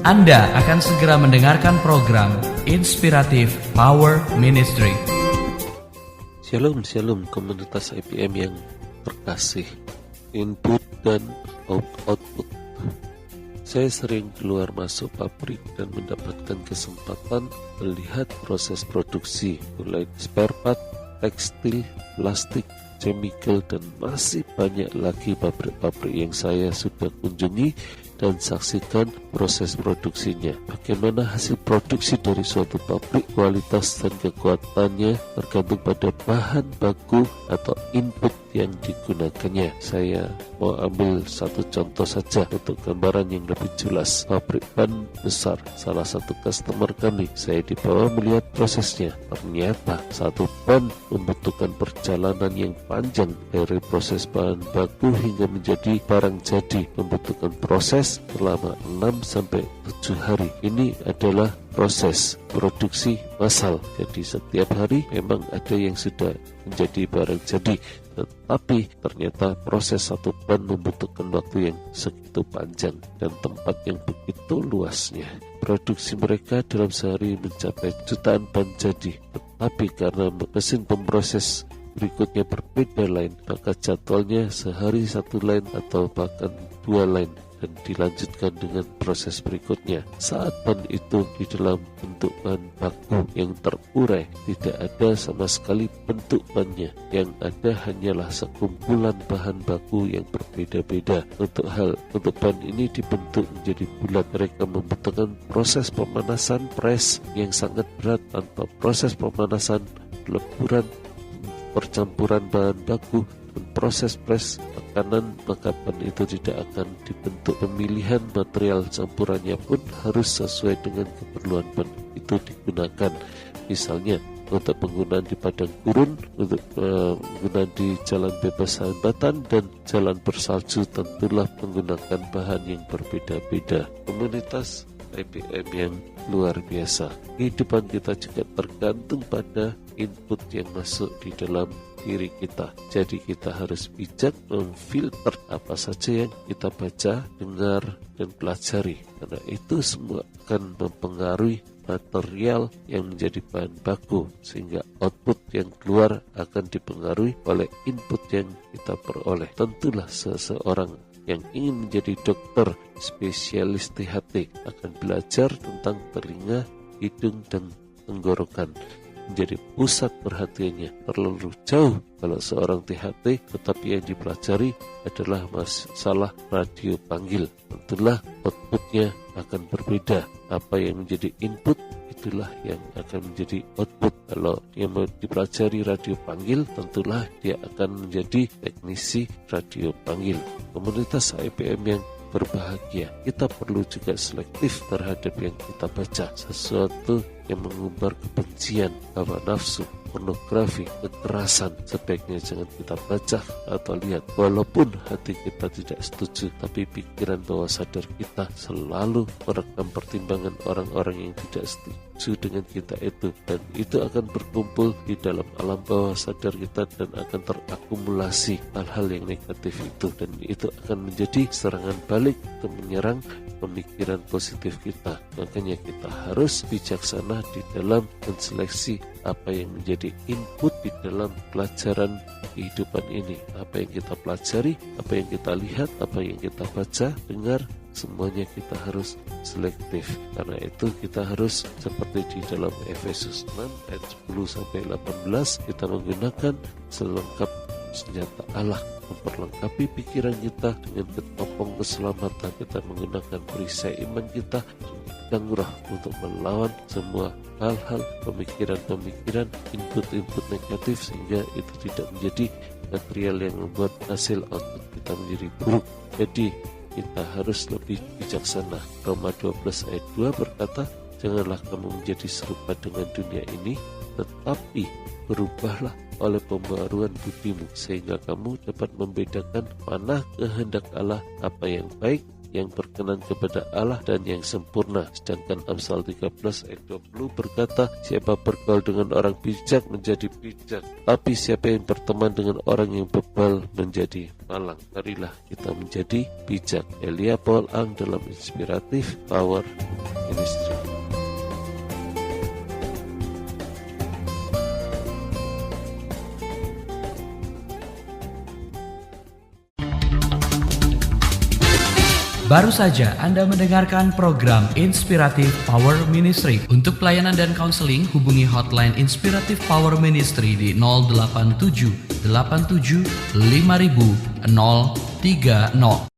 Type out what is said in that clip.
Anda akan segera mendengarkan program Inspiratif Power Ministry. Shalom komunitas IPM yang terkasih. Input dan output. Saya sering keluar masuk pabrik dan mendapatkan kesempatan melihat proses produksi, mulai spare part, tekstil, plastik, chemical, dan masih banyak lagi pabrik-pabrik yang saya sudah kunjungi dan saksikan proses produksinya. Bagaimana hasil produksi dari suatu pabrik, kualitas dan kekuatannya tergantung pada bahan baku atau input yang digunakannya. Saya mau ambil satu contoh saja untuk gambaran yang lebih jelas. Pabrik ban besar, salah satu customer kami. Saya dibawa melihat prosesnya. Ternyata satu ban membutuhkan perjalanan yang panjang dari proses bahan baku hingga menjadi barang jadi, membutuhkan proses selama 6-7 hari. Ini adalah proses produksi massal. Jadi setiap hari memang ada yang sudah menjadi barang jadi, tetapi ternyata proses satu ban membutuhkan waktu yang segitu panjang dan tempat yang begitu luasnya. Produksi mereka dalam sehari mencapai jutaan ban jadi, tetapi karena mesin pemproses berikutnya berbeda line, maka jadwalnya sehari satu line atau bahkan 2 line dan dilanjutkan dengan proses berikutnya. Saat ban itu di dalam bentuk bahan baku yang terurai, tidak ada sama sekali bentuk bannya. Yang ada hanyalah sekumpulan bahan baku yang berbeda-beda. Untuk ban ini dibentuk menjadi bulat, mereka membutuhkan proses pemanasan press yang sangat berat. Tanpa proses pemanasan, peleburan, percampuran bahan baku, dan proses press tekanan, maka ban itu tidak akan dibentuk. Pemilihan material campurannya pun harus sesuai dengan keperluan ban itu digunakan. Misalnya untuk penggunaan di padang gurun, untuk penggunaan di jalan bebas hambatan dan jalan bersalju, tentulah menggunakan bahan yang berbeda-beda. Komunitas IPM yang luar biasa. Kehidupan kita juga tergantung pada input yang masuk di dalam diri kita. Jadi kita harus bijak memfilter apa saja yang kita baca, dengar, dan pelajari. Karena itu semua akan mempengaruhi material yang menjadi bahan baku, sehingga output yang keluar akan dipengaruhi oleh input yang kita peroleh. Tentulah seseorang yang ingin menjadi dokter spesialis THT akan belajar tentang telinga, hidung, dan tenggorokan. Menjadi pusat perhatiannya terlalu jauh kalau seorang THT, tetapi yang dipelajari adalah masalah radio panggil. Tentulah outputnya akan berbeda. Apa yang menjadi input, itulah yang akan menjadi output. Kalau yang mau dipelajari radio panggil, tentulah dia akan menjadi teknisi radio panggil. Komunitas IPM yang berbahagia, kita perlu juga selektif terhadap yang kita baca. Sesuatu yang mengumbar kebencian, hawa nafsu, pornografi, kekerasan, sebaiknya jangan kita baca atau lihat. Walaupun hati kita tidak setuju, tapi pikiran bawah sadar kita selalu merekam pertimbangan orang-orang yang tidak setuju dengan kita itu, dan itu akan berkumpul di dalam alam bawah sadar kita dan akan terakumulasi hal-hal yang negatif itu, dan itu akan menjadi serangan balik untuk menyerang pemikiran positif kita. Makanya kita harus bijaksana di dalam menseleksi apa yang menjadi input di dalam pelajaran kehidupan ini. Apa yang kita pelajari, apa yang kita lihat, apa yang kita baca, dengar, semuanya kita harus selektif. Karena itu kita harus seperti di dalam Efesus 6 ayat 10-18, kita menggunakan selengkap senjata Allah, memperlengkapi pikiran kita dengan ketopong keselamatan. Kita menggunakan perisai iman kita, pedang roh, untuk melawan semua hal-hal, pemikiran-pemikiran, input-input negatif, sehingga itu tidak menjadi material yang membuat hasil output kita menjadi buruk. Jadi kita harus lebih bijaksana. Roma 12 ayat 2 berkata, janganlah kamu menjadi serupa dengan dunia ini, tetapi berubahlah oleh pembaharuan budimu, sehingga kamu dapat membedakan mana kehendak Allah, apa yang baik, yang berkenan kepada Allah dan yang sempurna. Sedangkan Amsal 13 ayat 20 berkata, siapa bergaul dengan orang bijak menjadi bijak, tapi siapa yang berteman dengan orang yang bebal menjadi malang. Marilah kita menjadi bijak. Elia Paul Ang dalam Inspiratif Power Ministry. Baru saja Anda mendengarkan program Inspiratif Power Ministry. Untuk pelayanan dan kaunseling, hubungi hotline Inspiratif Power Ministry di 087 87 5000 030.